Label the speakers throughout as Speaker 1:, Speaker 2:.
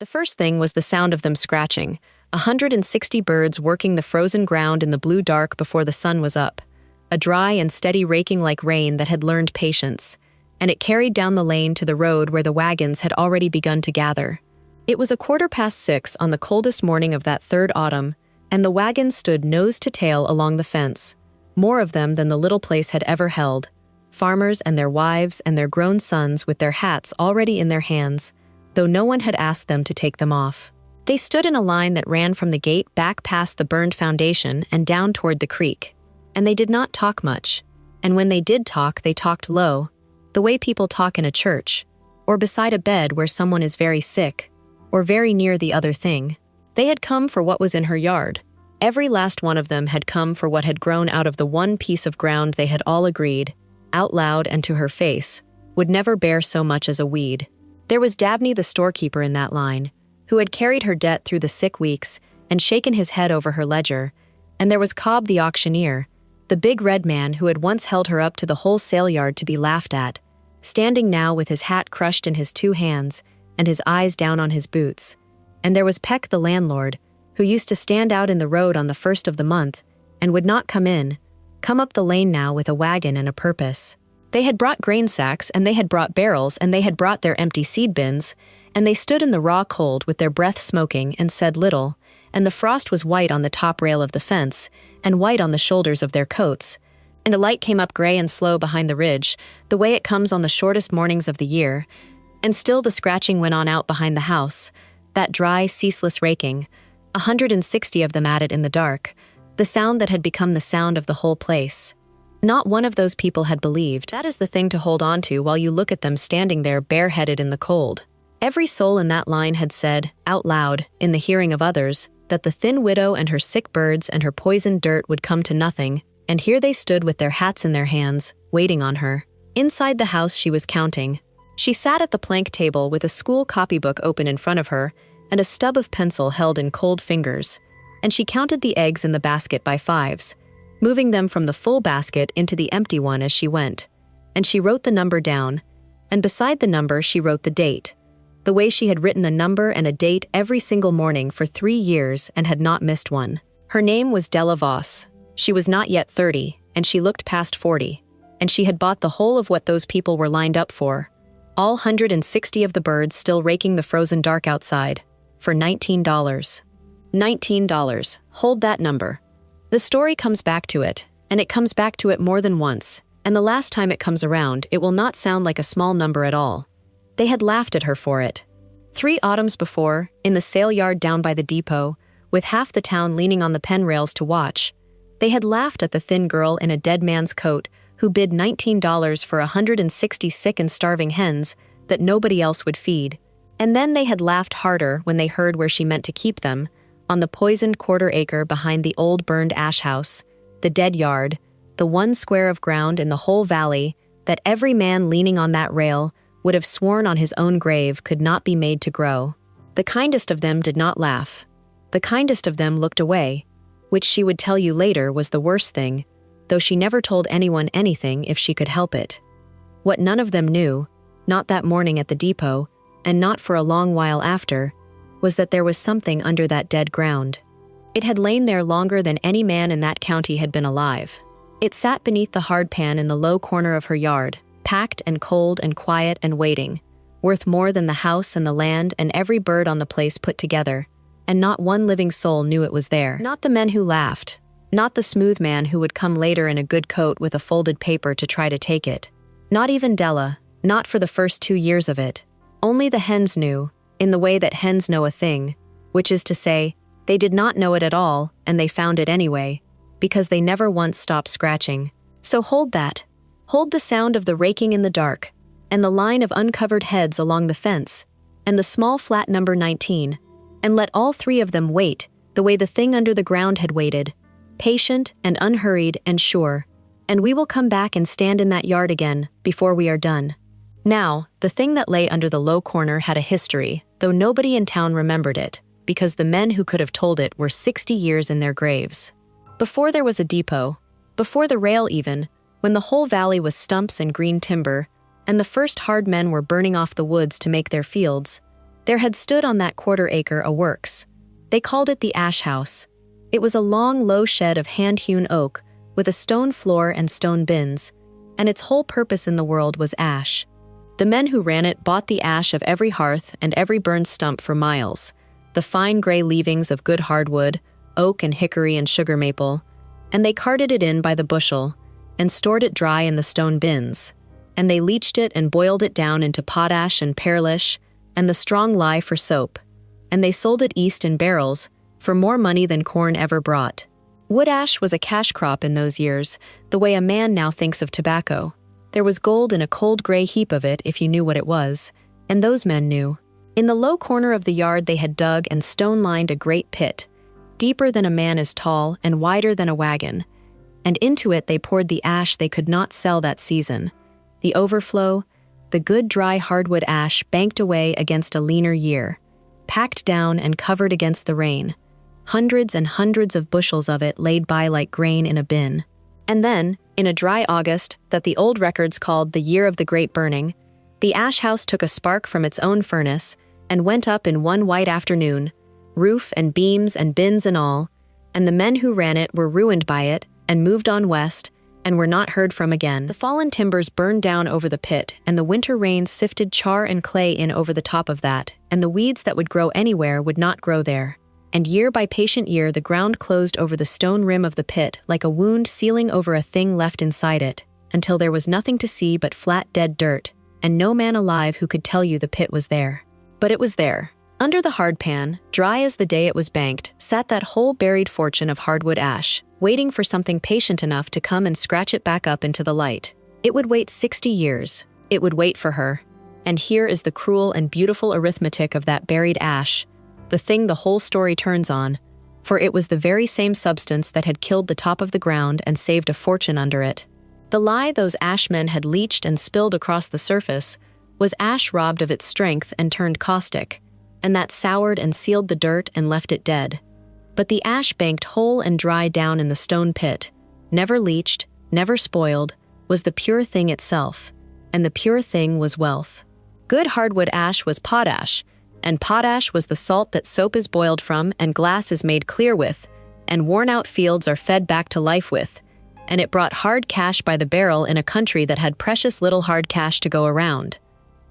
Speaker 1: The first thing was the sound of them scratching, 160 birds working the frozen ground in the blue dark before the sun was up, a dry and steady raking like rain that had learned patience, and it carried down the lane to the road where the wagons had already begun to gather. It was 6:15 on the coldest morning of that third autumn, and the wagons stood nose to tail along the fence, more of them than the little place had ever held, farmers and their wives and their grown sons with their hats already in their hands, though no one had asked them to take them off. They stood in a line that ran from the gate back past the burned foundation and down toward the creek, and they did not talk much, and when they did talk, they talked low, the way people talk in a church, or beside a bed where someone is very sick, or very near the other thing. They had come for what was in her yard. Every last one of them had come for what had grown out of the one piece of ground they had all agreed, out loud and to her face, would never bear so much as a weed. There was Dabney the storekeeper in that line, who had carried her debt through the sick weeks and shaken his head over her ledger, and there was Cobb the auctioneer, the big red man who had once held her up to the wholesale yard to be laughed at, standing now with his hat crushed in his two hands and his eyes down on his boots. And there was Peck the landlord, who used to stand out in the road on the first of the month and would not come up the lane now with a wagon and a purpose. They had brought grain sacks, and they had brought barrels, and they had brought their empty seed bins, and they stood in the raw cold with their breath smoking and said little, and the frost was white on the top rail of the fence, and white on the shoulders of their coats, and the light came up gray and slow behind the ridge, the way it comes on the shortest mornings of the year, and still the scratching went on out behind the house, that dry, ceaseless raking, 160 of them at it in the dark, the sound that had become the sound of the whole place. Not one of those people had believed. That is the thing to hold on to while you look at them standing there bareheaded in the cold. Every soul in that line had said, out loud, in the hearing of others, that the thin widow and her sick birds and her poisoned dirt would come to nothing, and here they stood with their hats in their hands, waiting on her. Inside the house she was counting. She sat at the plank table with a school copybook open in front of her and a stub of pencil held in cold fingers, and she counted the eggs in the basket by fives, moving them from the full basket into the empty one as she went, and she wrote the number down, and beside the number she wrote the date, the way she had written a number and a date every single morning for 3 years and had not missed one. Her name was Della Voss. She was not yet 30, and she looked past 40, and she had bought the whole of what those people were lined up for, all 160 of the birds still raking the frozen dark outside, for $19. $19. Hold that number. The story comes back to it, and it comes back to it more than once, and the last time it comes around, it will not sound like a small number at all. They had laughed at her for it. 3 autumns before, in the sale yard down by the depot, with half the town leaning on the pen rails to watch, they had laughed at the thin girl in a dead man's coat who bid $19 for 160 sick and starving hens that nobody else would feed. And then they had laughed harder when they heard where she meant to keep them, on the poisoned quarter-acre behind the old burned ash house, the dead yard, the one square of ground in the whole valley that every man leaning on that rail would have sworn on his own grave could not be made to grow. The kindest of them did not laugh. The kindest of them looked away, which she would tell you later was the worst thing, though she never told anyone anything if she could help it. What none of them knew, not that morning at the depot, and not for a long while after, was that there was something under that dead ground. It had lain there longer than any man in that county had been alive. It sat beneath the hard pan in the low corner of her yard, packed and cold and quiet and waiting, worth more than the house and the land and every bird on the place put together, and not one living soul knew it was there. Not the men who laughed, not the smooth man who would come later in a good coat with a folded paper to try to take it. Not even Della, not for the first 2 years of it. Only the hens knew, in the way that hens know a thing, which is to say, they did not know it at all, and they found it anyway, because they never once stopped scratching. So hold that. Hold the sound of the raking in the dark, and the line of uncovered heads along the fence, and the small flat number 19, and let all 3 of them wait, the way the thing under the ground had waited, patient and unhurried and sure, and we will come back and stand in that yard again, before we are done. Now, the thing that lay under the low corner had a history, though nobody in town remembered it, because the men who could have told it were 60 years in their graves. Before there was a depot, before the rail even, when the whole valley was stumps and green timber, and the first hard men were burning off the woods to make their fields, There had stood on that quarter-acre a works. They called it the ash house. It was a long, low shed of hand-hewn oak, with a stone floor and stone bins, and its whole purpose in the world was ash. The men who ran it bought the ash of every hearth and every burned stump for miles, the fine gray leavings of good hardwood, oak and hickory and sugar maple, and they carted it in by the bushel and stored it dry in the stone bins, and they leached it and boiled it down into potash and pearlish and the strong lye for soap, and they sold it east in barrels for more money than corn ever brought. Wood ash was a cash crop in those years, the way a man now thinks of tobacco. There was gold in a cold gray heap of it if you knew what it was, and those men knew. In the low corner of the yard they had dug and stone-lined a great pit, deeper than a man is tall and wider than a wagon, and into it they poured the ash they could not sell that season. The overflow, the good dry hardwood ash banked away against a leaner year, packed down and covered against the rain. Hundreds and hundreds of bushels of it laid by like grain in a bin. And then, in a dry August that the old records called the Year of the Great Burning, the ash house took a spark from its own furnace and went up in one white afternoon, roof and beams and bins and all, and the men who ran it were ruined by it and moved on west and were not heard from again. The fallen timbers burned down over the pit, and the winter rains sifted char and clay in over the top of that, and the weeds that would grow anywhere would not grow there. And year by patient year the ground closed over the stone rim of the pit like a wound sealing over a thing left inside it, until there was nothing to see but flat dead dirt, and no man alive who could tell you the pit was there. But it was there. Under the hard pan, dry as the day it was banked, sat that whole buried fortune of hardwood ash, waiting for something patient enough to come and scratch it back up into the light. It would wait 60 years. It would wait for her. And here is the cruel and beautiful arithmetic of that buried ash, the thing the whole story turns on, for it was the very same substance that had killed the top of the ground and saved a fortune under it. The lye those ashmen had leached and spilled across the surface was ash robbed of its strength and turned caustic, and that soured and sealed the dirt and left it dead. But the ash banked whole and dry down in the stone pit, never leached, never spoiled, was the pure thing itself, and the pure thing was wealth. Good hardwood ash was potash, and potash was the salt that soap is boiled from and glass is made clear with, and worn-out fields are fed back to life with, and it brought hard cash by the barrel in a country that had precious little hard cash to go around.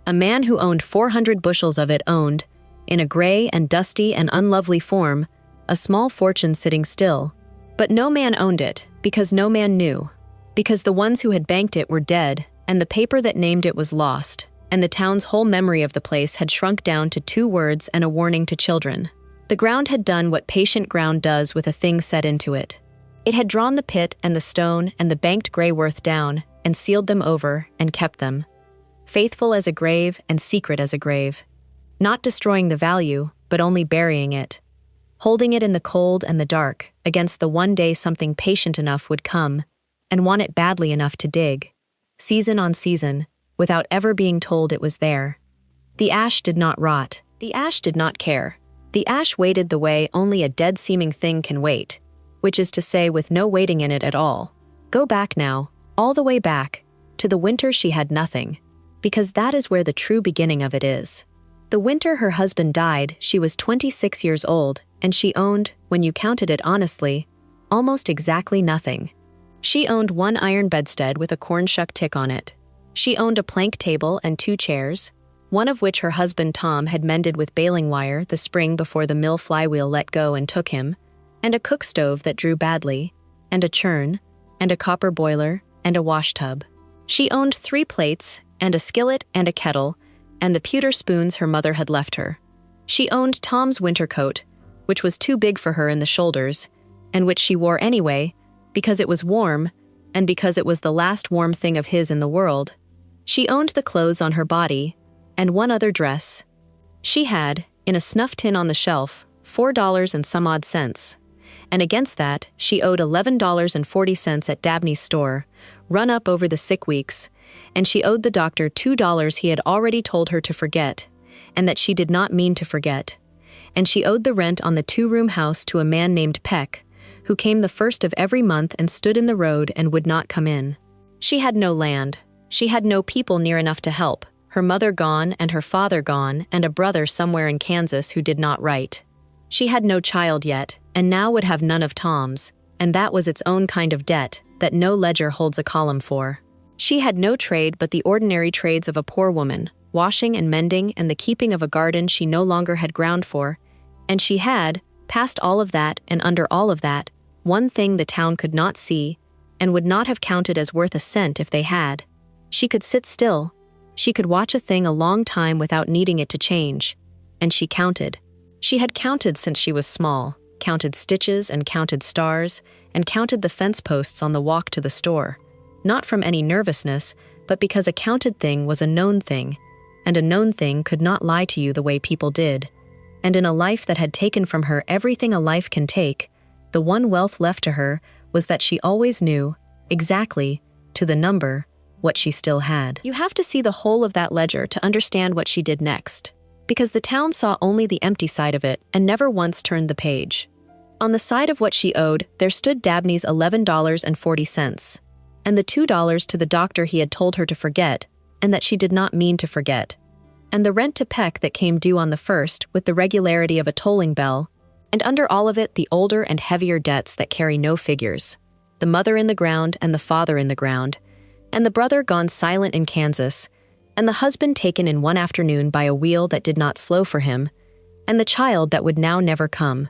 Speaker 1: A man who owned 400 bushels of it owned, in a gray and dusty and unlovely form, a small fortune sitting still. But no man owned it, because no man knew, because the ones who had banked it were dead, and the paper that named it was lost, and the town's whole memory of the place had shrunk down to 2 words and a warning to children. The ground had done what patient ground does with a thing set into it. It had drawn the pit and the stone and the banked grey-worth down, and sealed them over, and kept them. Faithful as a grave and secret as a grave. Not destroying the value, but only burying it. Holding it in the cold and the dark, against the one day something patient enough would come, and want it badly enough to dig, season on season, without ever being told it was there. The ash did not rot. The ash did not care. The ash waited the way only a dead-seeming thing can wait, which is to say with no waiting in it at all. Go back now, all the way back, to the winter she had nothing, because that is where the true beginning of it is. The winter her husband died, she was 26 years old, and she owned, when you counted it honestly, almost exactly nothing. She owned 1 iron bedstead with a corn-shuck tick on it. She owned a plank table and 2 chairs, one of which her husband Tom had mended with baling wire the spring before the mill flywheel let go and took him, and a cook stove that drew badly, and a churn, and a copper boiler, and a washtub. She owned 3 plates, and a skillet and a kettle, and the pewter spoons her mother had left her. She owned Tom's winter coat, which was too big for her in the shoulders, and which she wore anyway, because it was warm, and because it was the last warm thing of his in the world. She owned the clothes on her body, and 1 other dress. She had, in a snuff tin on the shelf, $4 and some odd cents, and against that she owed $11.40 at Dabney's store, run up over the sick weeks, and she owed the doctor $2 he had already told her to forget, and that she did not mean to forget, and she owed the rent on the 2-room house to a man named Peck, who came the first of every month and stood in the road and would not come in. She had no land. She had no people near enough to help, her mother gone and her father gone and a brother somewhere in Kansas who did not write. She had no child yet, and now would have none of Tom's, and that was its own kind of debt that no ledger holds a column for. She had no trade but the ordinary trades of a poor woman, washing and mending and the keeping of a garden she no longer had ground for, and she had, past all of that and under all of that, one thing the town could not see, and would not have counted as worth a cent if they had. She could sit still. She could watch a thing a long time without needing it to change. And she counted. She had counted since she was small, counted stitches and counted stars, and counted the fence posts on the walk to the store. Not from any nervousness, but because a counted thing was a known thing, and a known thing could not lie to you the way people did. And in a life that had taken from her everything a life can take, the one wealth left to her was that she always knew, exactly, to the number, what she still had. You have to see the whole of that ledger to understand what she did next, because the town saw only the empty side of it and never once turned the page. On the side of what she owed, there stood Dabney's $11.40, and the $2 to the doctor he had told her to forget, and that she did not mean to forget, and the rent to Peck that came due on the 1st with the regularity of a tolling bell, and under all of it the older and heavier debts that carry no figures, the mother in the ground and the father in the ground, and the brother gone silent in Kansas, and the husband taken in one afternoon by a wheel that did not slow for him, and the child that would now never come,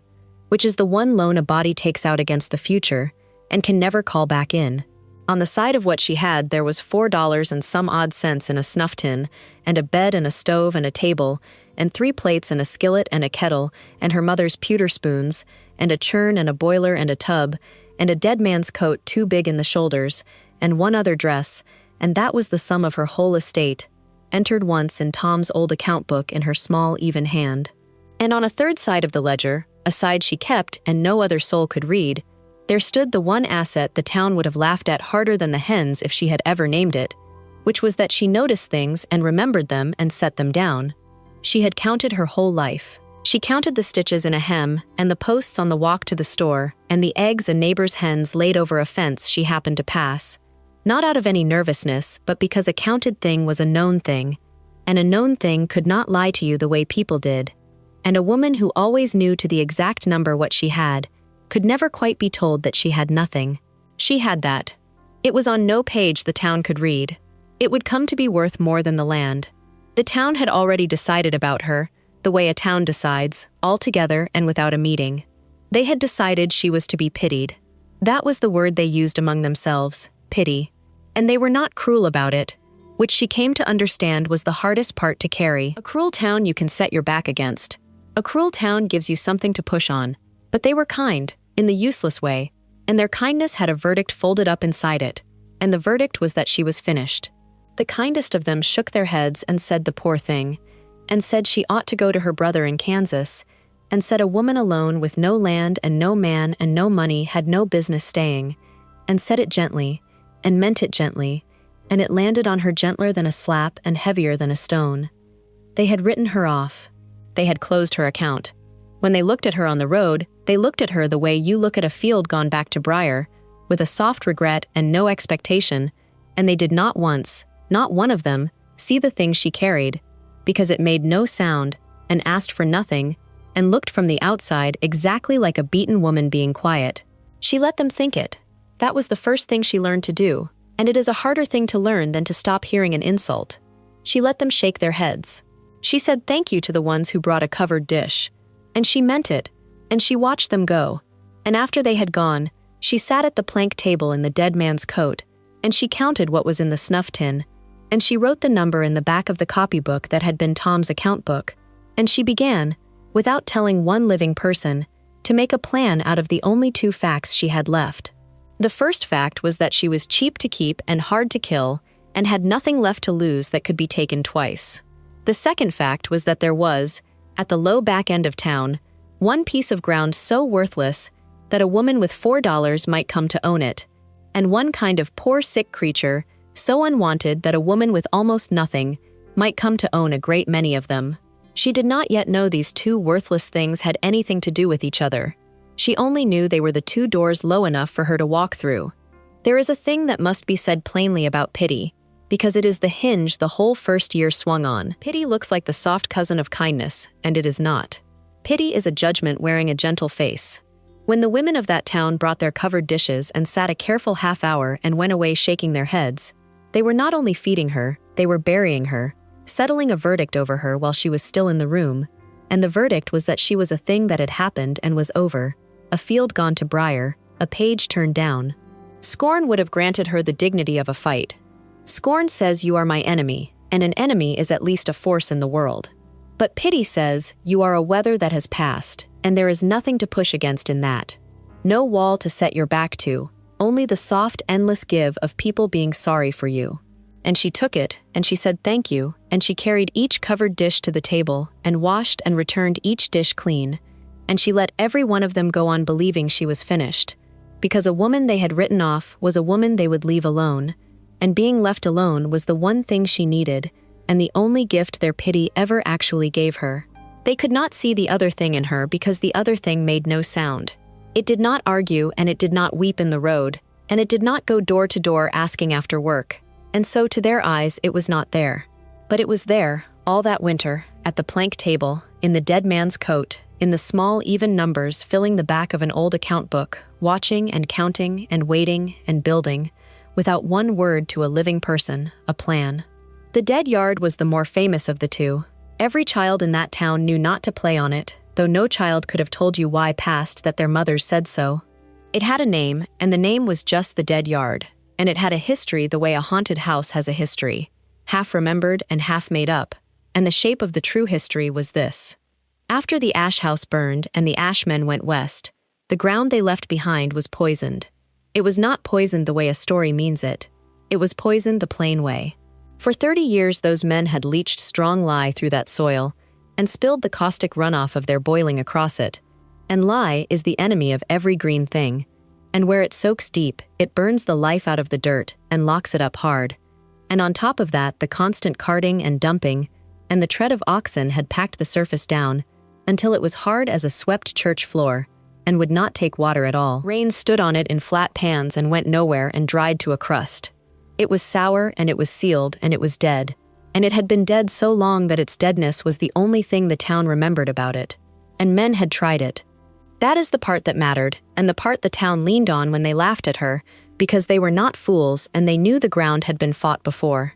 Speaker 1: which is the one loan a body takes out against the future and can never call back in. On the side of what she had there was $4 and some odd cents in a snuff tin, and a bed and a stove and a table, and 3 plates and a skillet and a kettle, and her mother's pewter spoons, and a churn and a boiler and a tub, and a dead man's coat too big in the shoulders, and one other dress, and that was the sum of her whole estate, entered once in Tom's old account book in her small, even hand. And on a third side of the ledger, a side she kept and no other soul could read, there stood the one asset the town would have laughed at harder than the hens if she had ever named it, which was that she noticed things and remembered them and set them down. She had counted her whole life. She counted the stitches in a hem, and the posts on the walk to the store, and the eggs a neighbor's hens laid over a fence she happened to pass, not out of any nervousness, but because a counted thing was a known thing, and a known thing could not lie to you the way people did, and a woman who always knew to the exact number what she had, could never quite be told that she had nothing. She had that. It was on no page the town could read. It would come to be worth more than the land. The town had already decided about her, the way a town decides, all together and without a meeting. They had decided she was to be pitied. That was the word they used among themselves, pity. And they were not cruel about it, which she came to understand was the hardest part to carry. A cruel town you can set your back against. A cruel town gives you something to push on. But they were kind, in the useless way, and their kindness had a verdict folded up inside it, and the verdict was that she was finished. The kindest of them shook their heads and said the poor thing, and said she ought to go to her brother in Kansas, and said a woman alone with no land and no man and no money had no business staying, and said it gently, and meant it gently, and it landed on her gentler than a slap and heavier than a stone. They had written her off. They had closed her account. When they looked at her on the road, they looked at her the way you look at a field gone back to briar, with a soft regret and no expectation, and they did not once, not one of them, see the thing she carried, because it made no sound, and asked for nothing, and looked from the outside exactly like a beaten woman being quiet. She let them think it. That was the first thing she learned to do, and it is a harder thing to learn than to stop hearing an insult. She let them shake their heads. She said thank you to the ones who brought a covered dish. And she meant it, and she watched them go, and after they had gone, she sat at the plank table in the dead man's coat, and she counted what was in the snuff tin, and she wrote the number in the back of the copybook that had been Tom's account book, and she began, without telling one living person, to make a plan out of the only 2 facts she had left. The first fact was that she was cheap to keep and hard to kill, and had nothing left to lose that could be taken twice. The second fact was that there was, at the low back end of town, one piece of ground so worthless that a woman with $4 might come to own it, and one kind of poor sick creature so unwanted that a woman with almost nothing might come to own a great many of them. She did not yet know these 2 worthless things had anything to do with each other. She only knew they were the 2 doors low enough for her to walk through. There is a thing that must be said plainly about pity. because it is the hinge the whole first year swung on. Pity looks like the soft cousin of kindness, and it is not. Pity is a judgment wearing a gentle face. When the women of that town brought their covered dishes and sat a careful half hour and went away shaking their heads, they were not only feeding her, they were burying her, settling a verdict over her while she was still in the room, and the verdict was that she was a thing that had happened and was over, a field gone to briar, a page turned down. Scorn would have granted her the dignity of a fight. Scorn says you are my enemy, and an enemy is at least a force in the world. But pity says you are a weather that has passed, and there is nothing to push against in that. No wall to set your back to, only the soft, endless give of people being sorry for you. And she took it, and she said thank you, and she carried each covered dish to the table, and washed and returned each dish clean, and she let every one of them go on believing she was finished, because a woman they had written off was a woman they would leave alone, and being left alone was the one thing she needed, and the only gift their pity ever actually gave her. They could not see the other thing in her because the other thing made no sound. It did not argue, and it did not weep in the road, and it did not go door to door asking after work, and so to their eyes it was not there. But it was there, all that winter, at the plank table, in the dead man's coat, in the small even numbers filling the back of an old account book, watching and counting and waiting and building, without one word to a living person, a plan. The dead yard was the more famous of the two. Every child in that town knew not to play on it, though no child could have told you why past that their mothers said so. It had a name, and the name was just the dead yard, and it had a history the way a haunted house has a history, half remembered and half made up, and the shape of the true history was this. After the ash house burned and the ashmen went west, the ground they left behind was poisoned. It was not poisoned the way a story means it. It was poisoned the plain way. For 30 years those men had leached strong lye through that soil and spilled the caustic runoff of their boiling across it. And lye is the enemy of every green thing, and where it soaks deep, it burns the life out of the dirt and locks it up hard. And on top of that, the constant carting and dumping, and the tread of oxen had packed the surface down until it was hard as a swept church floor and would not take water at all. Rain stood on it in flat pans and went nowhere and dried to a crust. It was sour and it was sealed and it was dead, and it had been dead so long that its deadness was the only thing the town remembered about it. And men had tried it. That is the part that mattered, and the part the town leaned on when they laughed at her, because they were not fools and they knew the ground had been fought before.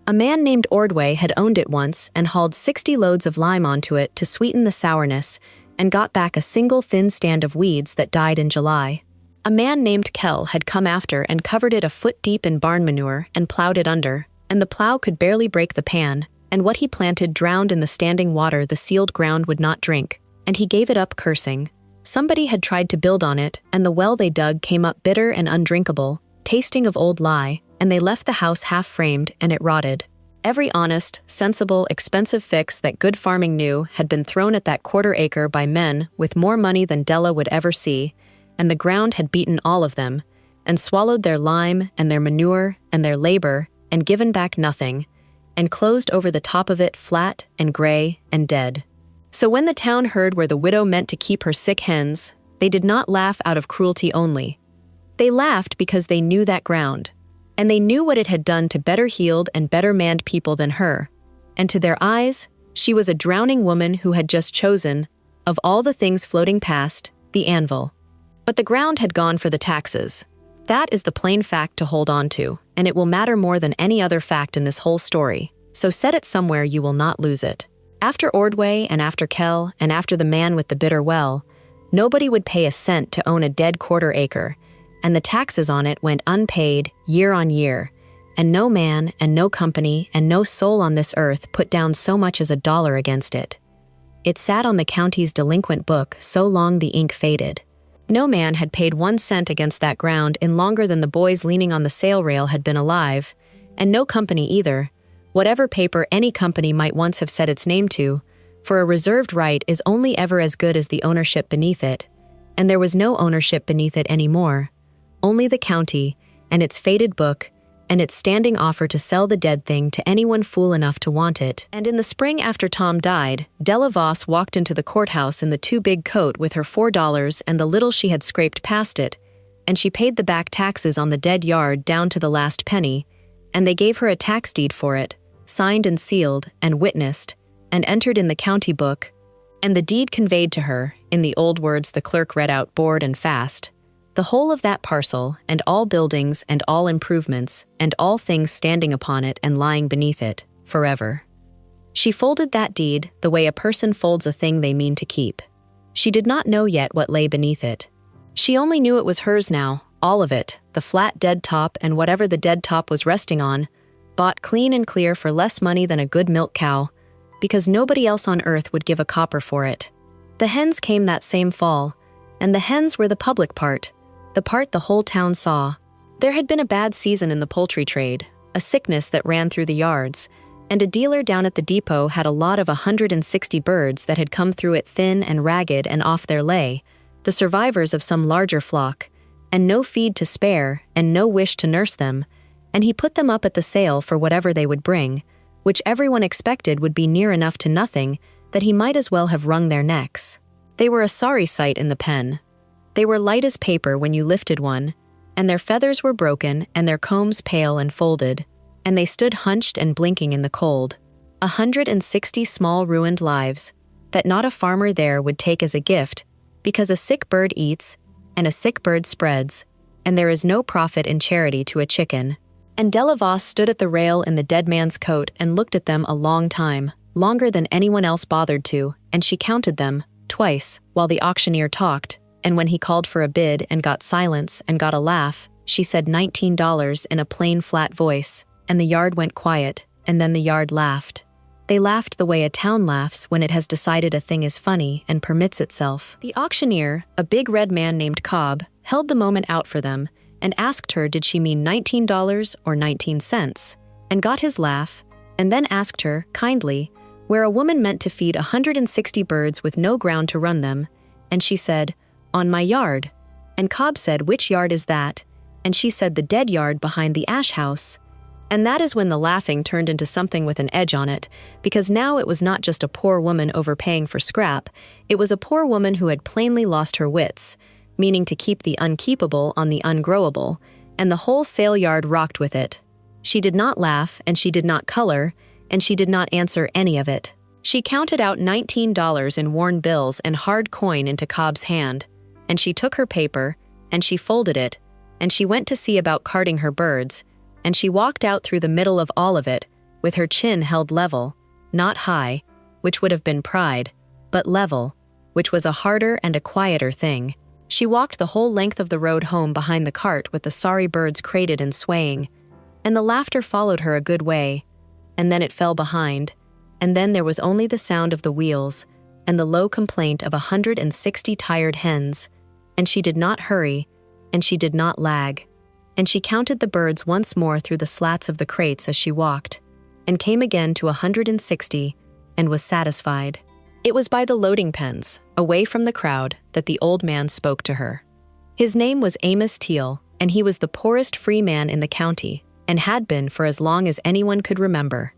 Speaker 1: A man named Ordway had owned it once and hauled 60 loads of lime onto it to sweeten the sourness, and got back a single thin stand of weeds that died in July. A man named Kell had come after and covered it a foot deep in barn manure and plowed it under, and the plow could barely break the pan, and what he planted drowned in the standing water the sealed ground would not drink, and he gave it up cursing. Somebody had tried to build on it, and the well they dug came up bitter and undrinkable, tasting of old lye, and they left the house half-framed, and it rotted. Every honest, sensible, expensive fix that good farming knew had been thrown at that quarter-acre by men with more money than Della would ever see, and the ground had beaten all of them, and swallowed their lime and their manure and their labor, and given back nothing, and closed over the top of it flat and gray and dead. So when the town heard where the widow meant to keep her sick hens, they did not laugh out of cruelty only. They laughed because they knew that ground, and they knew what it had done to better-heeled and better-manned people than her, and to their eyes, she was a drowning woman who had just chosen, of all the things floating past, the anvil. But the ground had gone for the taxes. That is the plain fact to hold on to, and it will matter more than any other fact in this whole story, so set it somewhere you will not lose it. After Ordway and after Kell and after the man with the bitter well, nobody would pay a cent to own a dead quarter-acre, and the taxes on it went unpaid year on year, and no man and no company and no soul on this earth put down so much as $1 against it. It sat on the county's delinquent book so long the ink faded. No man had paid 1 cent against that ground in longer than the boys leaning on the sail rail had been alive, and no company either, whatever paper any company might once have set its name to, for a reserved right is only ever as good as the ownership beneath it, and there was no ownership beneath it anymore, only the county, and its faded book, and its standing offer to sell the dead thing to anyone fool enough to want it. And in the spring after Tom died, Della Voss walked into the courthouse in the too big coat with her $4 and the little she had scraped past it, and she paid the back taxes on the dead yard down to the last penny, and they gave her a tax deed for it, signed and sealed and witnessed, and entered in the county book, and the deed conveyed to her, in the old words the clerk read out board and fast, the whole of that parcel, and all buildings and all improvements, and all things standing upon it and lying beneath it, forever. She folded that deed the way a person folds a thing they mean to keep. She did not know yet what lay beneath it. She only knew it was hers now, all of it, the flat dead top and whatever the dead top was resting on, bought clean and clear for less money than a good milk cow, because nobody else on earth would give a copper for it. The hens came that same fall, and the hens were the public part, the part the whole town saw. There had been a bad season in the poultry trade, a sickness that ran through the yards, and a dealer down at the depot had a lot of 160 birds that had come through it thin and ragged and off their lay, the survivors of some larger flock, and no feed to spare and no wish to nurse them, and he put them up at the sale for whatever they would bring, which everyone expected would be near enough to nothing that he might as well have wrung their necks. They were a sorry sight in the pen. They were light as paper when you lifted one, and their feathers were broken and their combs pale and folded, and they stood hunched and blinking in the cold. 160 small ruined lives that not a farmer there would take as a gift, because a sick bird eats, and a sick bird spreads, and there is no profit in charity to a chicken. And Delavos stood at the rail in the dead man's coat and looked at them a long time, longer than anyone else bothered to, and she counted them, twice, while the auctioneer talked, and when he called for a bid and got silence and got a laugh, she said $19 in a plain flat voice, and the yard went quiet, and then the yard laughed. They laughed the way a town laughs when it has decided a thing is funny and permits itself. The auctioneer, a big red man named Cobb, held the moment out for them, and asked her did she mean $19 or 19 cents, and got his laugh, and then asked her, kindly, where a woman meant to feed 160 birds with no ground to run them, and she said, on my yard. And Cobb said, which yard is that? And she said, the dead yard behind the ash house. And that is when the laughing turned into something with an edge on it, because now it was not just a poor woman overpaying for scrap, it was a poor woman who had plainly lost her wits, meaning to keep the unkeepable on the ungrowable, and the whole sale yard rocked with it. She did not laugh, and she did not color, and she did not answer any of it. She counted out $19 in worn bills and hard coin into Cobb's hand, and she took her paper, and she folded it, and she went to see about carting her birds, and she walked out through the middle of all of it, with her chin held level, not high, which would have been pride, but level, which was a harder and a quieter thing. She walked the whole length of the road home behind the cart with the sorry birds crated and swaying, and the laughter followed her a good way, and then it fell behind, and then there was only the sound of the wheels and the low complaint of 160 tired hens, and she did not hurry, and she did not lag, and she counted the birds once more through the slats of the crates as she walked, and came again to 160, and was satisfied. It was by the loading pens, away from the crowd, that the old man spoke to her. His name was Amos Teal, and he was the poorest free man in the county, and had been for as long as anyone could remember.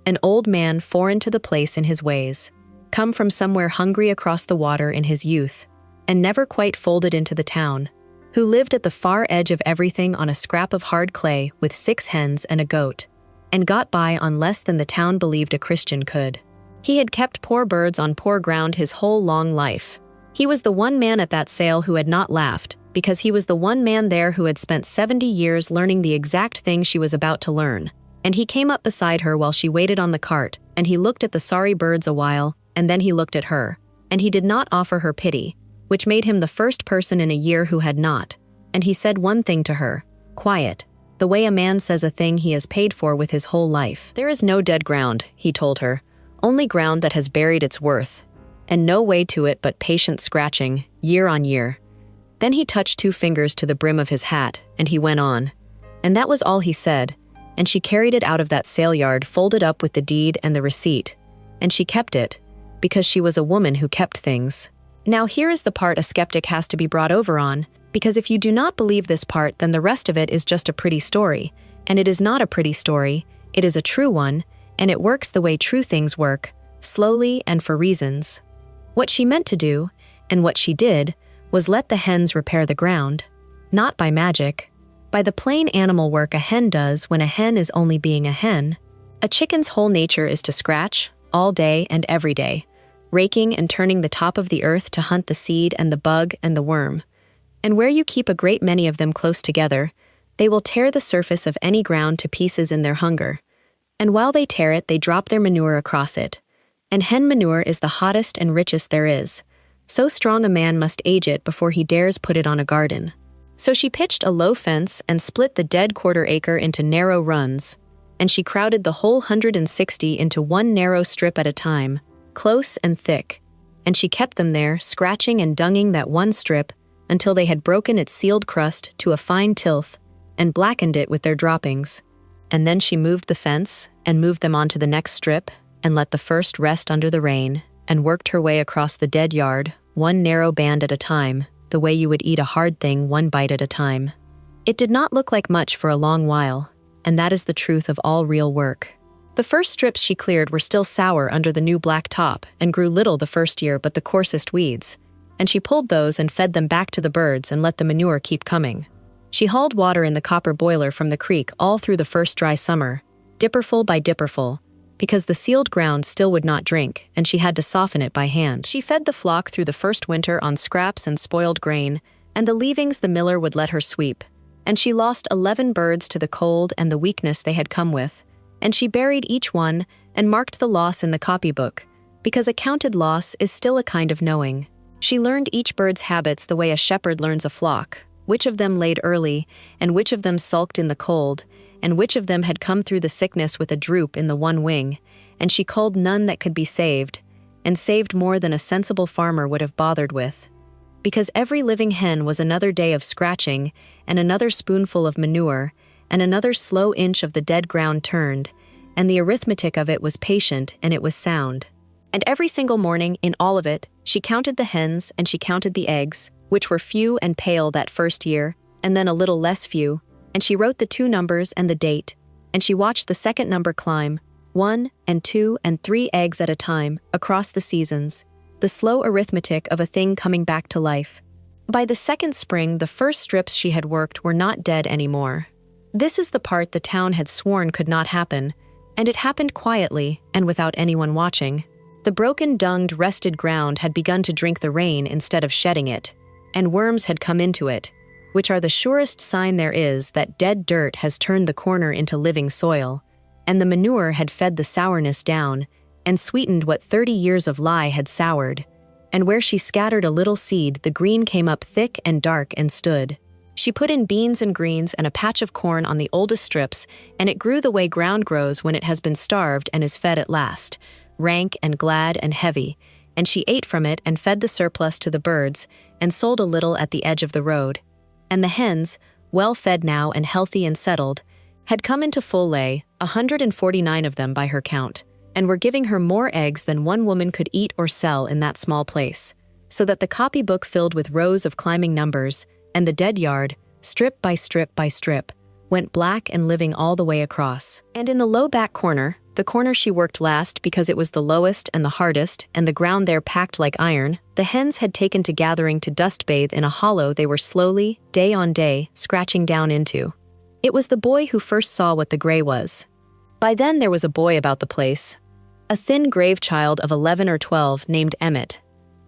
Speaker 1: An old man foreign to the place in his ways, come from somewhere hungry across the water in his youth, and never quite folded into the town, who lived at the far edge of everything on a scrap of hard clay with 6 hens and a goat, and got by on less than the town believed a Christian could. He had kept poor birds on poor ground his whole long life. He was the one man at that sale who had not laughed, because he was the one man there who had spent 70 years learning the exact thing she was about to learn. And he came up beside her while she waited on the cart, and he looked at the sorry birds a while, and then he looked at her. And he did not offer her pity, which made him the first person in a year who had not. And he said one thing to her, quiet, the way a man says a thing he has paid for with his whole life. There is no dead ground, he told her, only ground that has buried its worth, and no way to it but patient scratching, year on year. Then he touched 2 fingers to the brim of his hat, and he went on. And that was all he said, and she carried it out of that sale yard folded up with the deed and the receipt, and she kept it, because she was a woman who kept things. Now here is the part a skeptic has to be brought over on, because if you do not believe this part, then the rest of it is just a pretty story, and it is not a pretty story, it is a true one, and it works the way true things work, slowly and for reasons. What she meant to do, and what she did, was let the hens repair the ground, not by magic, by the plain animal work a hen does when a hen is only being a hen. A chicken's whole nature is to scratch, all day and every day, raking and turning the top of the earth to hunt the seed and the bug and the worm. And where you keep a great many of them close together, they will tear the surface of any ground to pieces in their hunger. And while they tear it, they drop their manure across it. And hen manure is the hottest and richest there is. So strong a man must age it before he dares put it on a garden. So she pitched a low fence and split the dead quarter-acre into narrow runs, and she crowded the whole 160 into one narrow strip at a time, close and thick, and she kept them there, scratching and dunging that one strip until they had broken its sealed crust to a fine tilth and blackened it with their droppings. And then she moved the fence and moved them onto the next strip and let the first rest under the rain and worked her way across the dead yard, one narrow band at a time, the way you would eat a hard thing one bite at a time. It did not look like much for a long while, and that is the truth of all real work. The first strips she cleared were still sour under the new black top and grew little the first year but the coarsest weeds, and she pulled those and fed them back to the birds and let the manure keep coming. She hauled water in the copper boiler from the creek all through the first dry summer, dipperful by dipperful, because the sealed ground still would not drink, and she had to soften it by hand. She fed the flock through the first winter on scraps and spoiled grain, and the leavings the miller would let her sweep. And she lost 11 birds to the cold and the weakness they had come with, and she buried each one and marked the loss in the copybook, because a counted loss is still a kind of knowing. She learned each bird's habits the way a shepherd learns a flock, which of them laid early, and which of them sulked in the cold, and which of them had come through the sickness with a droop in the one wing, and she culled none that could be saved, and saved more than a sensible farmer would have bothered with. Because every living hen was another day of scratching, and another spoonful of manure, and another slow inch of the dead ground turned, and the arithmetic of it was patient and it was sound. And every single morning, in all of it, she counted the hens and she counted the eggs, which were few and pale that first year, and then a little less few, and she wrote the 2 numbers and the date, and she watched the second number climb, 1 and 2 and 3 eggs at a time, across the seasons, the slow arithmetic of a thing coming back to life. By the second spring, the first strips she had worked were not dead anymore. This is the part the town had sworn could not happen, and it happened quietly and without anyone watching. The broken, dunged, rested ground had begun to drink the rain instead of shedding it, and worms had come into it, which are the surest sign there is that dead dirt has turned the corner into living soil, and the manure had fed the sourness down and sweetened what 30 years of lie had soured, and where she scattered a little seed the green came up thick and dark and stood. She put in beans and greens and a patch of corn on the oldest strips, and it grew the way ground grows when it has been starved and is fed at last, rank and glad and heavy, and she ate from it and fed the surplus to the birds and sold a little at the edge of the road. And the hens, well fed now and healthy and settled, had come into full lay, 149 of them by her count, and were giving her more eggs than one woman could eat or sell in that small place, so that the copybook filled with rows of climbing numbers, and the dead yard, strip by strip by strip, went black and living all the way across. And in the low back corner, the corner she worked last because it was the lowest and the hardest, and the ground there packed like iron, the hens had taken to gathering to dust bathe in a hollow they were slowly, day on day, scratching down into. It was the boy who first saw what the gray was. By then there was a boy about the place, a thin grave child of 11 or 12 named Emmett,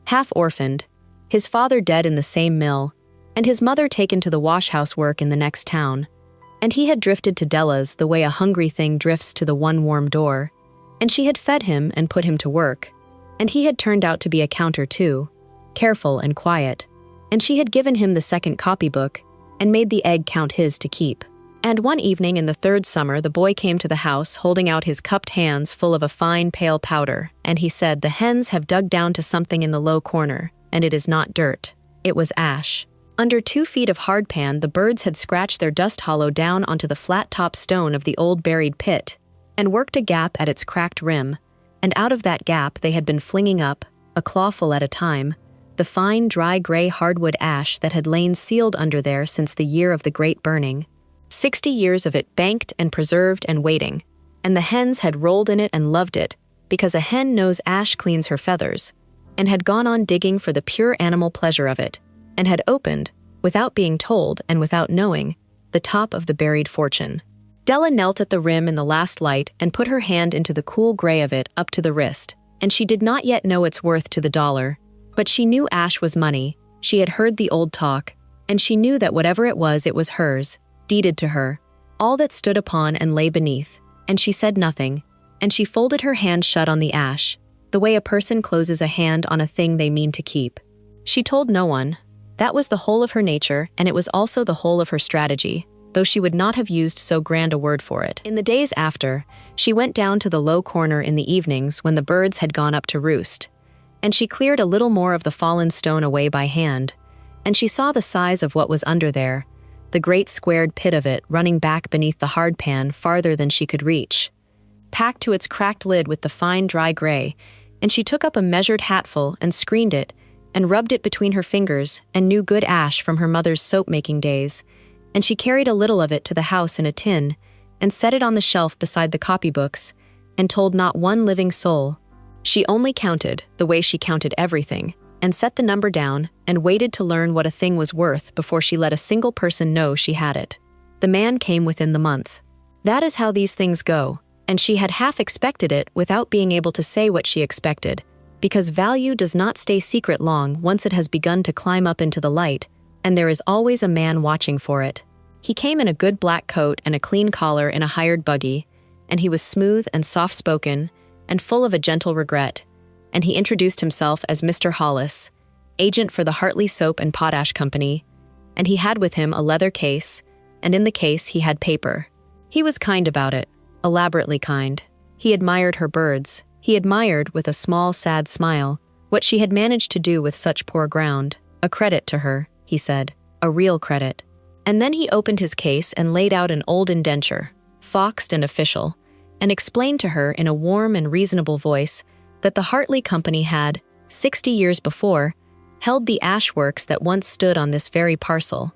Speaker 1: half orphaned, his father dead in the same mill, and his mother taken to the wash-house work in the next town. And he had drifted to Della's the way a hungry thing drifts to the one warm door, and she had fed him and put him to work, and he had turned out to be a counter too, careful and quiet, and she had given him the second copybook and made the egg count his to keep. And one evening in the third summer the boy came to the house holding out his cupped hands full of a fine pale powder, and he said, "The hens have dug down to something in the low corner, and it is not dirt. It was ash." Under 2 feet of hardpan, the birds had scratched their dust hollow down onto the flat-top stone of the old buried pit, and worked a gap at its cracked rim, and out of that gap they had been flinging up, a clawful at a time, the fine, dry gray hardwood ash that had lain sealed under there since the year of the great burning. 60 years of it banked and preserved and waiting, and the hens had rolled in it and loved it, because a hen knows ash cleans her feathers, and had gone on digging for the pure animal pleasure of it, and had opened, without being told and without knowing, the top of the buried fortune. Della knelt at the rim in the last light and put her hand into the cool gray of it up to the wrist, and she did not yet know its worth to the dollar. But she knew ash was money, she had heard the old talk, and she knew that whatever it was hers, deeded to her, all that stood upon and lay beneath, and she said nothing, and she folded her hand shut on the ash, the way a person closes a hand on a thing they mean to keep. She told no one. That was the whole of her nature, and it was also the whole of her strategy, though she would not have used so grand a word for it. In the days after, she went down to the low corner in the evenings when the birds had gone up to roost, and she cleared a little more of the fallen stone away by hand, and she saw the size of what was under there, the great squared pit of it running back beneath the hard pan farther than she could reach, packed to its cracked lid with the fine dry gray, and she took up a measured hatful and screened it, and rubbed it between her fingers and knew good ash from her mother's soap-making days, and she carried a little of it to the house in a tin, and set it on the shelf beside the copybooks, and told not one living soul. She only counted, the way she counted everything, and set the number down, and waited to learn what a thing was worth before she let a single person know she had it. The man came within the month. That is how these things go, and she had half expected it without being able to say what she expected, because value does not stay secret long once it has begun to climb up into the light, and there is always a man watching for it. He came in a good black coat and a clean collar in a hired buggy, and he was smooth and soft-spoken, and full of a gentle regret, and he introduced himself as Mr. Hollis, agent for the Hartley Soap and Potash Company, and he had with him a leather case, and in the case he had paper. He was kind about it, elaborately kind. He admired her birds. He admired, with a small, sad smile, what she had managed to do with such poor ground. A credit to her, he said, a real credit. And then he opened his case and laid out an old indenture, foxed and official, and explained to her in a warm and reasonable voice that the Hartley Company had, 60 years before, held the ash works that once stood on this very parcel,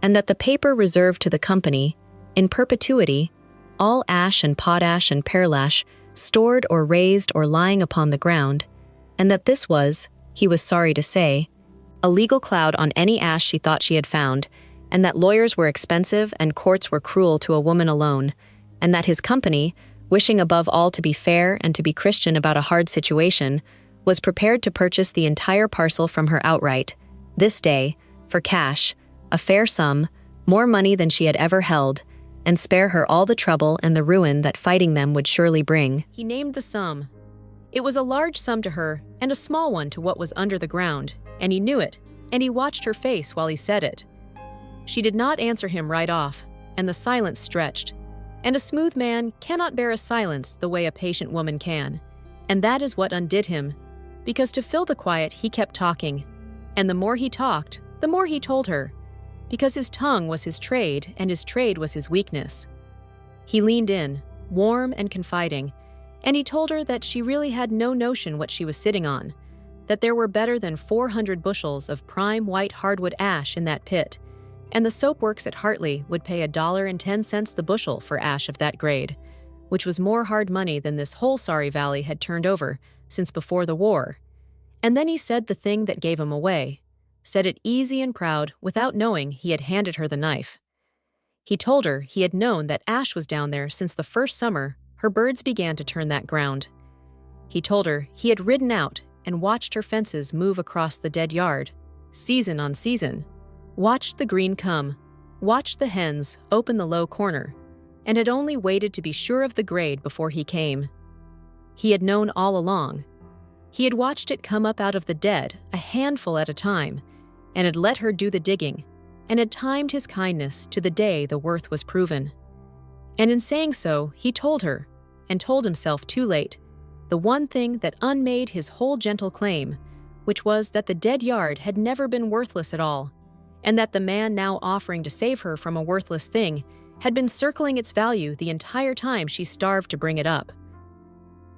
Speaker 1: and that the paper reserved to the company, in perpetuity, all ash and potash and pearlash stored or raised or lying upon the ground, and that this was, he was sorry to say, a legal cloud on any ash she thought she had found, and that lawyers were expensive and courts were cruel to a woman alone, and that his company, wishing above all to be fair and to be Christian about a hard situation, was prepared to purchase the entire parcel from her outright, this day, for cash, a fair sum, more money than she had ever held, and spare her all the trouble and the ruin that fighting them would surely bring. He named the sum. It was a large sum to her, and a small one to what was under the ground, and he knew it, and he watched her face while he said it. She did not answer him right off, and the silence stretched, and a smooth man cannot bear a silence the way a patient woman can, and that is what undid him, because to fill the quiet he kept talking, and the more he talked, the more he told her, because his tongue was his trade and his trade was his weakness. He leaned in, warm and confiding, and he told her that she really had no notion what she was sitting on, that there were better than 400 bushels of prime white hardwood ash in that pit, and the soap works at Hartley would pay $1.10 the bushel for ash of that grade, which was more hard money than this whole Sorry Valley had turned over since before the war. And then he said the thing that gave him away, said it easy and proud without knowing he had handed her the knife. He told her he had known that ash was down there since the first summer her birds began to turn that ground. He told her he had ridden out and watched her fences move across the dead yard, season on season, watched the green come, watched the hens open the low corner, and had only waited to be sure of the grade before he came. He had known all along. He had watched it come up out of the dead, a handful at a time, and had let her do the digging, and had timed his kindness to the day the worth was proven. And in saying so, he told her, and told himself too late, the one thing that unmade his whole gentle claim, which was that the dead yard had never been worthless at all, and that the man now offering to save her from a worthless thing had been circling its value the entire time she starved to bring it up.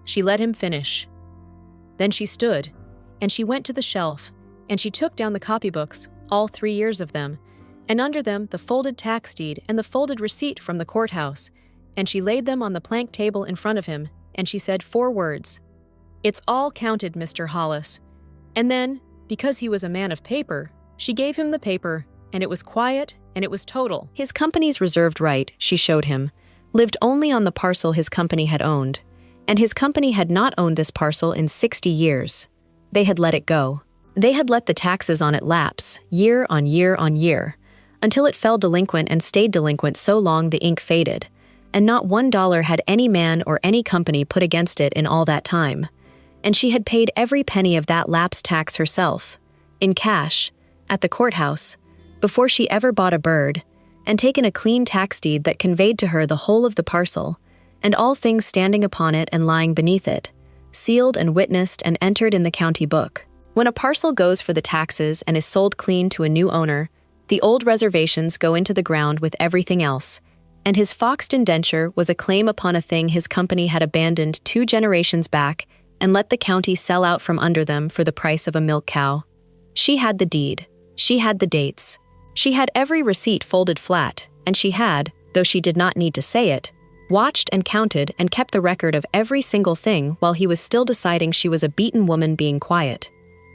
Speaker 1: She let him finish. Then she stood, and she went to the shelf, and she took down the copybooks, all 3 years of them, and under them the folded tax deed and the folded receipt from the courthouse, and she laid them on the plank table in front of him, and she said 4 words. "It's all counted, Mr. Hollis." And then, because he was a man of paper, she gave him the paper, and it was quiet and it was total. His company's reserved right, she showed him, lived only on the parcel his company had owned, and his company had not owned this parcel in 60 years. They had let it go. They had let the taxes on it lapse, year on year on year, until it fell delinquent and stayed delinquent so long the ink faded, and not $1 had any man or any company put against it in all that time. And she had paid every penny of that lapsed tax herself, in cash, at the courthouse, before she ever bought a bird, and taken a clean tax deed that conveyed to her the whole of the parcel, and all things standing upon it and lying beneath it, sealed and witnessed and entered in the county book. When a parcel goes for the taxes and is sold clean to a new owner, the old reservations go into the ground with everything else, and his foxed indenture was a claim upon a thing his company had abandoned 2 generations back and let the county sell out from under them for the price of a milk cow. She had the deed. She had the dates. She had every receipt folded flat, and she had, though she did not need to say it, watched and counted and kept the record of every single thing while he was still deciding she was a beaten woman being quiet.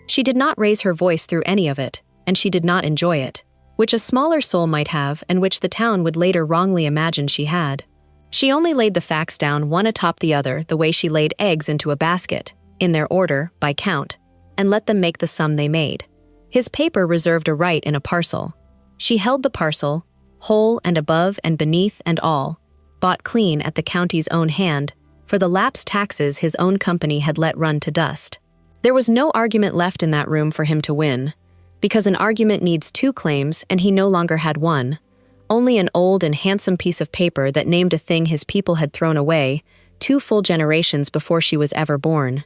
Speaker 1: She did not raise her voice through any of it, and she did not enjoy it, which a smaller soul might have and which the town would later wrongly imagine she had. She only laid the facts down one atop the other the way she laid eggs into a basket, in their order, by count, and let them make the sum they made. His paper reserved a right in a parcel. She held the parcel, whole and above and beneath and all, bought clean at the county's own hand, for the lapsed taxes his own company had let run to dust. There was no argument left in that room for him to win, because an argument needs 2 claims and he no longer had one, only an old and handsome piece of paper that named a thing his people had thrown away 2 full generations before she was ever born.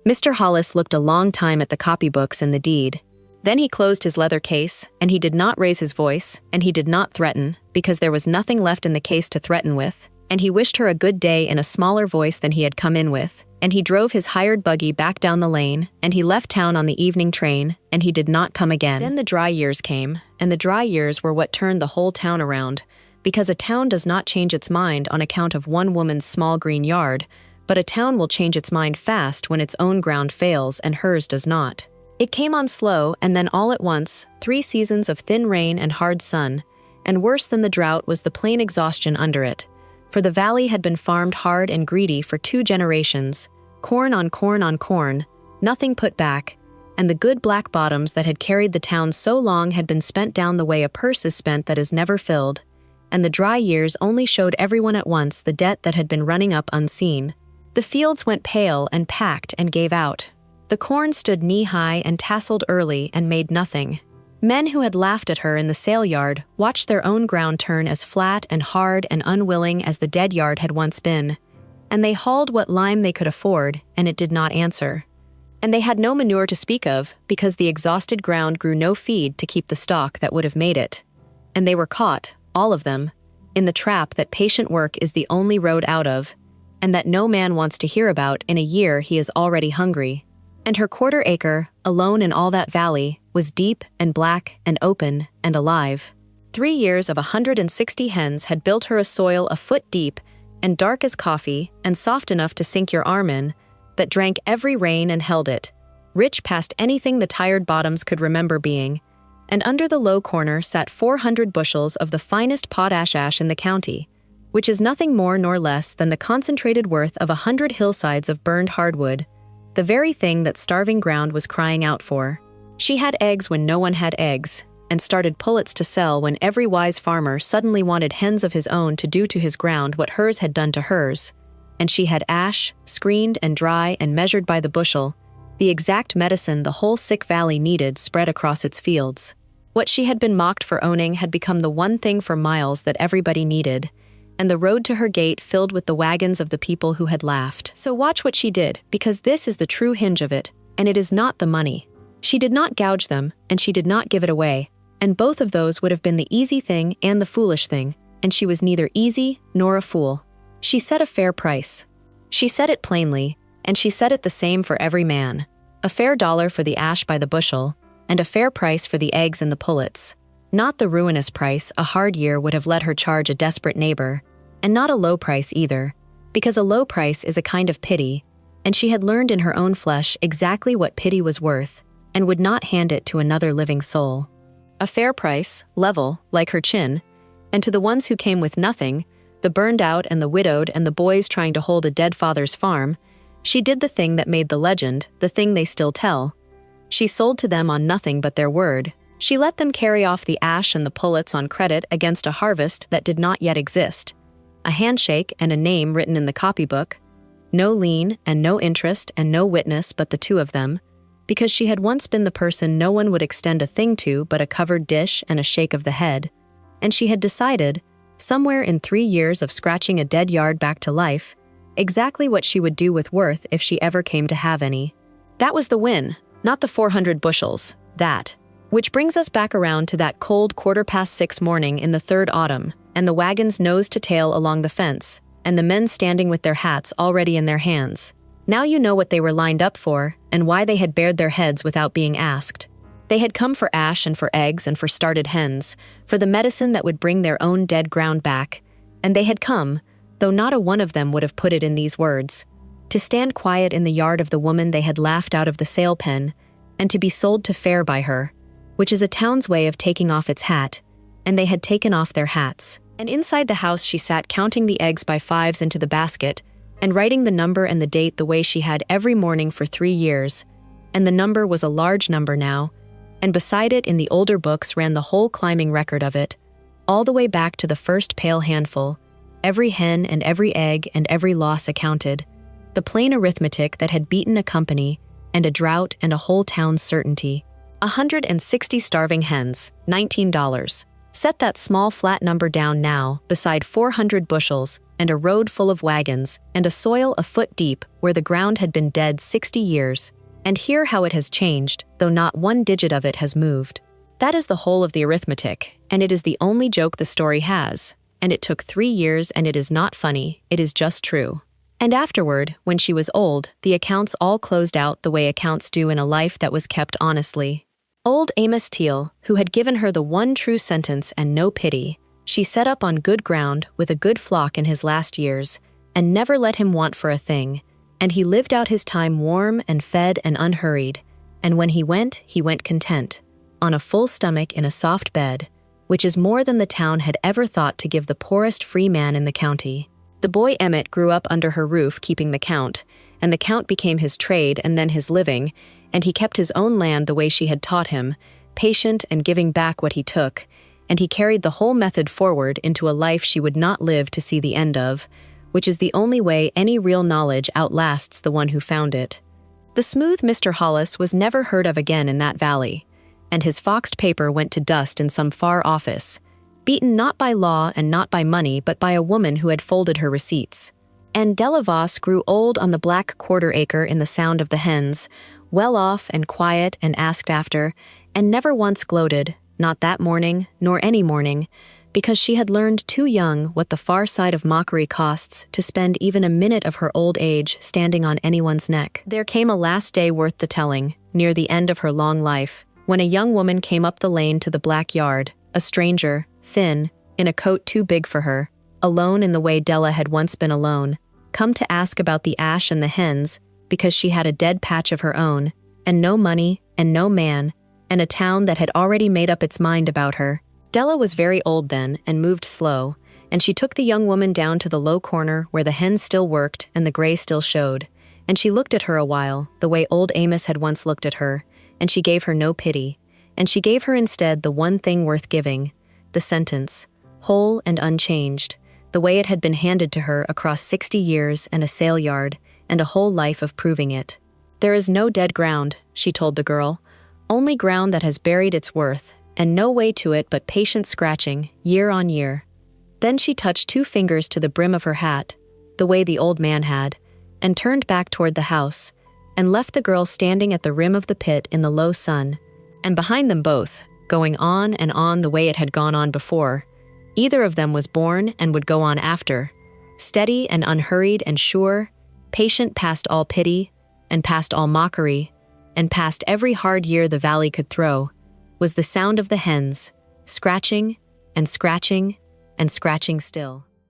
Speaker 1: Mr. Hollis looked a long time at the copybooks and the deed. Then he closed his leather case, and he did not raise his voice, and he did not threaten, because there was nothing left in the case to threaten with, and he wished her a good day in a smaller voice than he had come in with, and he drove his hired buggy back down the lane, and he left town on the evening train, and he did not come again. Then the dry years came, and the dry years were what turned the whole town around, because a town does not change its mind on account of one woman's small green yard, but a town will change its mind fast when its own ground fails and hers does not. It came on slow, and then all at once, 3 seasons of thin rain and hard sun, and worse than the drought was the plain exhaustion under it, for the valley had been farmed hard and greedy for 2 generations, corn on corn on corn, nothing put back, and the good black bottoms that had carried the town so long had been spent down the way a purse is spent that is never filled, and the dry years only showed everyone at once the debt that had been running up unseen. The fields went pale and packed and gave out. The corn stood knee-high and tasseled early and made nothing. Men who had laughed at her in the sale yard watched their own ground turn as flat and hard and unwilling as the dead yard had once been, and they hauled what lime they could afford, and it did not answer. And they had no manure to speak of, because the exhausted ground grew no feed to keep the stock that would have made it. And they were caught, all of them, in the trap that patient work is the only road out of, and that no man wants to hear about in a year he is already hungry. And her 1/4 acre, alone in all that valley, was deep and black and open and alive. 3 years of 160 hens had built her a soil a foot deep and dark as coffee and soft enough to sink your arm in, that drank every rain and held it, rich past anything the tired bottoms could remember being, and under the low corner sat 400 bushels of the finest potash ash in the county, which is nothing more nor less than the concentrated worth of 100 hillsides of burned hardwood, the very thing that starving ground was crying out for. She had eggs when no one had eggs, and started pullets to sell when every wise farmer suddenly wanted hens of his own to do to his ground what hers had done to hers, and she had ash, screened and dry and measured by the bushel, the exact medicine the whole sick valley needed spread across its fields. What she had been mocked for owning had become the one thing for miles that everybody needed, and the road to her gate filled with the wagons of the people who had laughed. So watch what she did, because this is the true hinge of it, and it is not the money. She did not gouge them, and she did not give it away, and both of those would have been the easy thing and the foolish thing, and she was neither easy nor a fool. She set a fair price. She said it plainly, and she said it the same for every man, a fair dollar for the ash by the bushel, and a fair price for the eggs and the pullets. Not the ruinous price a hard year would have let her charge a desperate neighbor, and not a low price either, because a low price is a kind of pity, and she had learned in her own flesh exactly what pity was worth, and would not hand it to another living soul. a fair price, level, like her chin, and to the ones who came with nothing, the burned out and the widowed and the boys trying to hold a dead father's farm, she did the thing that made the legend, the thing they still tell. She sold to them on nothing but their word. She let them carry off the ash and the pullets on credit against a harvest that did not yet exist. A handshake and a name written in the copybook. No lien and no interest and no witness but the two of them, because she had once been the person no one would extend a thing to but a covered dish and a shake of the head. And she had decided, somewhere in 3 years of scratching a dead yard back to life, exactly what she would do with worth if she ever came to have any. That was the win, not the 400 bushels, that. Which brings us back around to that cold 6:15 morning in the third autumn, and the wagons nose to tail along the fence, and the men standing with their hats already in their hands. Now you know what they were lined up for, and why they had bared their heads without being asked. They had come for ash and for eggs and for started hens, for the medicine that would bring their own dead ground back, and they had come, though not a one of them would have put it in these words, to stand quiet in the yard of the woman they had laughed out of the sale pen, and to be sold to fair by her, which is a town's way of taking off its hat, and they had taken off their hats. And inside the house she sat counting the eggs by fives into the basket, and writing the number and the date the way she had every morning for 3 years, and the number was a large number now, and beside it in the older books ran the whole climbing record of it, all the way back to the first pale handful, every hen and every egg and every loss accounted, the plain arithmetic that had beaten a company and a drought and a whole town's certainty. 160 starving hens, $19. Set that small flat number down now beside 400 bushels and a road full of wagons and a soil a foot deep where the ground had been dead 60 years, and hear how it has changed, though not one digit of it has moved. That is the whole of the arithmetic, and it is the only joke the story has. And it took 3 years, and it is not funny, it is just true. And afterward, when she was old, the accounts all closed out the way accounts do in a life that was kept honestly. Old Amos Teal, who had given her the one true sentence and no pity, she set up on good ground with a good flock in his last years, and never let him want for a thing, and he lived out his time warm and fed and unhurried, and when he went content, on a full stomach in a soft bed, which is more than the town had ever thought to give the poorest free man in the county. The boy Emmett grew up under her roof keeping the count, and the count became his trade and then his living, and he kept his own land the way she had taught him, patient and giving back what he took, and he carried the whole method forward into a life she would not live to see the end of, which is the only way any real knowledge outlasts the one who found it. The smooth Mr. Hollis was never heard of again in that valley, and his foxed paper went to dust in some far office, beaten not by law and not by money but by a woman who had folded her receipts. And Delavos grew old on the black quarter-acre in the sound of the hens, well off and quiet and asked after, and never once gloated, not that morning, nor any morning, because she had learned too young what the far side of mockery costs to spend even a minute of her old age standing on anyone's neck. There came a last day worth the telling, near the end of her long life, when a young woman came up the lane to the black yard, a stranger, thin, in a coat too big for her, alone in the way Della had once been alone, come to ask about the ash and the hens, because she had a dead patch of her own, and no money, and no man, and a town that had already made up its mind about her. Della was very old then, and moved slow, and she took the young woman down to the low corner where the hens still worked and the gray still showed, and she looked at her a while, the way old Amos had once looked at her, and she gave her no pity, and she gave her instead the one thing worth giving, the sentence, whole and unchanged, the way it had been handed to her across 60 years and a sale yard, and a whole life of proving it. There is no dead ground, she told the girl, only ground that has buried its worth, and no way to it but patient scratching, year on year. Then she touched 2 fingers to the brim of her hat, the way the old man had, and turned back toward the house, and left the girl standing at the rim of the pit in the low sun, and behind them both, going on and on the way it had gone on before. Either of them was born and would go on after, steady and unhurried and sure, patient past all pity, and past all mockery, and past every hard year the valley could throw, was the sound of the hens, scratching and scratching and scratching still.